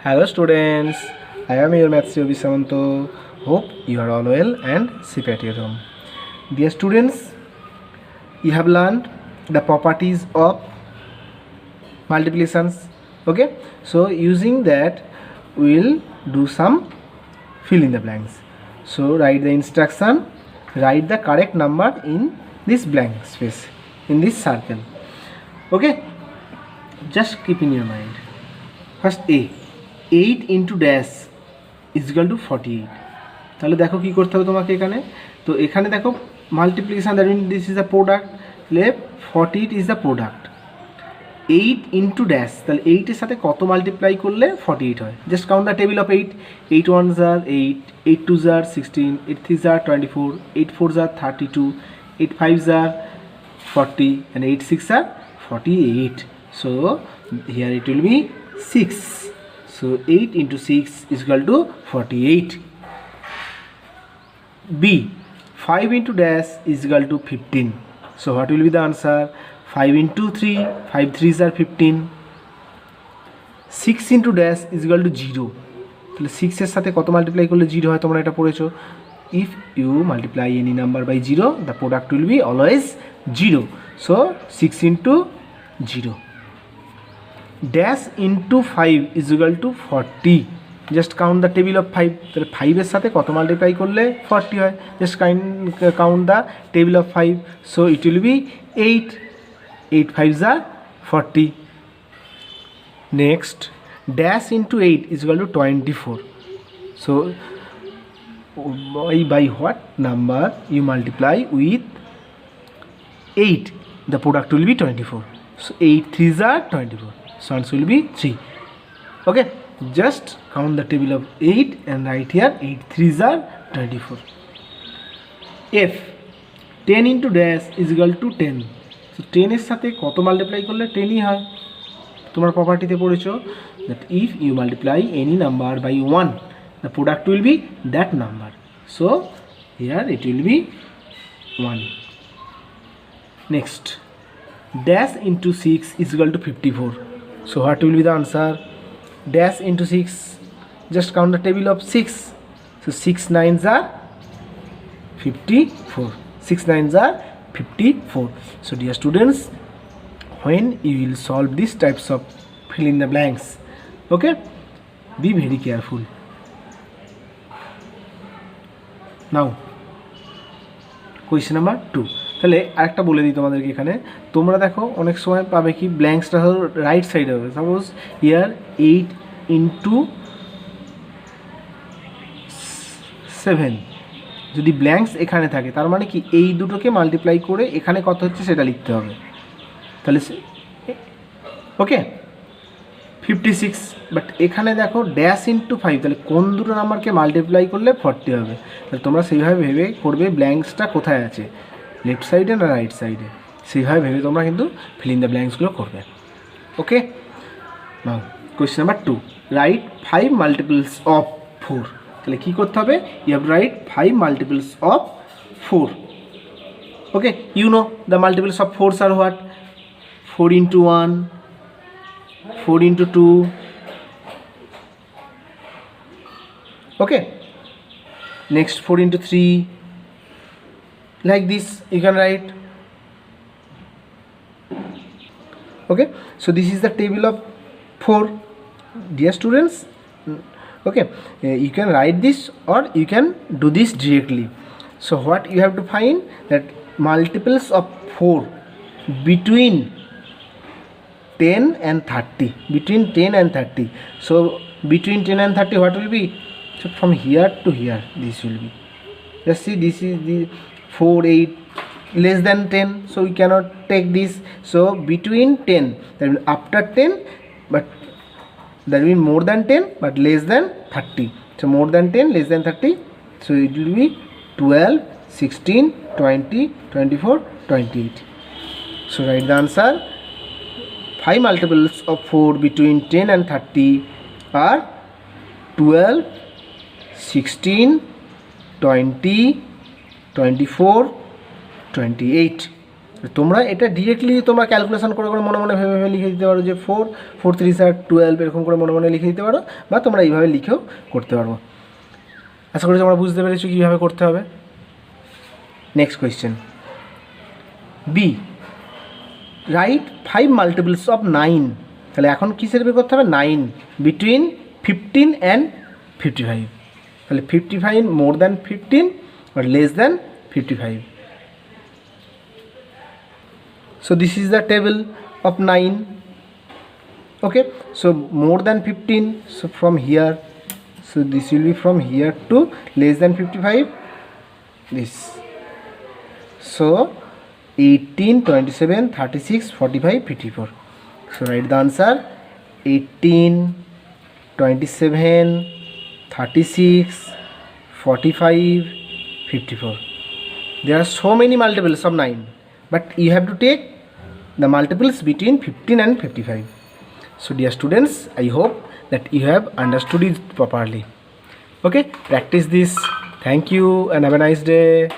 Hello students, I am your maths Yogi Samanto. Hope you are all well and safe at your home. Dear students, you have learned the properties of multiplications. Okay, so using that we will do some fill in the blanks. So write the instruction, write the correct number in this blank space, in this circle. Okay, just keep in your mind. First A, 8 into dash is equal to 48. তাহলে দেখো কি করতে হবে তোমাকে এখানে, তো এখানে দেখো multiplication, that mean this is the product, left 48 is the product, 8 into dash, তাহলে 8 এর সাথে কত মাল্টিপ্লাই করলে 48 হয়। Just count the table of 8, 8 1s are 8, 8 2s are 16, 8 3s are 24, 8 4s are 32, 8 5s are 40 and 8 6 are 48. So here it will be 6. So 8 into 6 is equal to 48. B, 5 into dash is equal to 15. So what will be the answer? 5 into 3, 5 3s are 15. 6 into dash is equal to 0. তাহলে 6 এর সাথে কত multiply করলে 0 হয় তোমরা এটা পড়েছো। If you multiply any number by 0, the product will be always 0. So 6 into 0. Dash into 5 is equal to 40. Just count the table of 5. তাহলে 5 এর সাথে কত মাল্টিপ্লাই করলে 40 হয়। Just count the table of 5. So it will be 8. 8 5s are 40. Next, dash into 8 is equal to 24. So by what number you multiply with 8? The product will be 24. So 8 3s are 24. So answer will be 3. Okay, just count the table of 8 and write here 8 3s are 24. F, 10 into dash is equal to 10. So 10 এর সাথে কত multiply করলে 10ই হয়। তোমার প্রপার্টিতে পড়েছো that if you multiply any number by 1, the product will be that number. So here it will be 1. Next, dash into 6 is equal to 54. So what will be the answer? Dash into 6, just count the table of 6. So 6 9s are 54. 6 9s are 54. So dear students, when you will solve these types of fill in the blanks, okay, be very careful. Now question number 2. তাহলে আরেকটা বলে দিই তোমাদেরকে, এখানে তোমরা দেখো অনেক সময় পাবে কি ব্ল্যাঙ্কসটা রাইট সাইডে হবে। সাপোজ ইয়ার 8 ইন্টু 7, যদি ব্ল্যাঙ্কস এখানে থাকে তার মানে কি এই দুটোকে মাল্টিপ্লাই করে এখানে কত হচ্ছে সেটা লিখতে হবে। তাহলে ওকে 56, বাট এখানে দেখো ড্যাশ ইন্টু 5, তাহলে কোন দুটো নাম্বারকে মাল্টিপ্লাই করলে 40 হবে। তাহলে তোমরা সেইভাবে ভেবে করবে ব্ল্যাঙ্কসটা কোথায় আছে, লেফট সাইডে না রাইট সাইডে, সেইভাবে ভেবে তোমরা কিন্তু ফিল ইন দ্য ব্ল্যাঙ্কসগুলো করবে। Okay, now question number 2, write 5 multiples of 4। তাহলে কী করতে হবে, you have write 5 multiples of 4। Okay, you know the multiples of 4s আর what, 4 into 1, 4 into 2. Okay, next 4 into 3. Like this you can write. Okay, so this is the table of 4, dear students. Okay, you can write this or you can do this directly. So what you have to find, that multiples of 4 between 10 and 30, between 10 and 30. So between 10 and 30 what will be, so from here to here this will be, just see this is the 4 8 less than 10, so we cannot take this. So between 10, that means after 10, but that means more than 10 but less than 30. So more than 10 less than 30, so it will be 12 16 20 24 28. So write the answer. 5 multiples of 4 between 10 and 30 are 12 16 20 24 28. তোমরা এটা directly তোমরা calculation করে করে মনে মনে ভেবে ভেবে লিখে দিতে পারো যে 4 4 3 12 এরকম করে মনে মনে লিখে দিতে পারো, বা তোমরা এইভাবে লিখেও করতে পারবো। আশা করি তোমরা বুঝতে পেরেছো কীভাবে করতে হবে। Next question B, write 5 multiples of 9। তাহলে এখন কিসের বের করতে হবে? 9 বিটুইন 15 অ্যান্ড 55। তাহলে 55 more than 15 or less than 55. So this is the table of 9. Okay, so more than 15, so from here, so this will be from here to less than 55, this. So 18, 27, 36, 45, 54. So write the answer 18, 27, 36, 45, 54. There are so many multiples of 9, but you have to take the multiples between 15 and 55. So dear students, I hope that you have understood it properly. Okay, practice this. Thank you and have a nice day.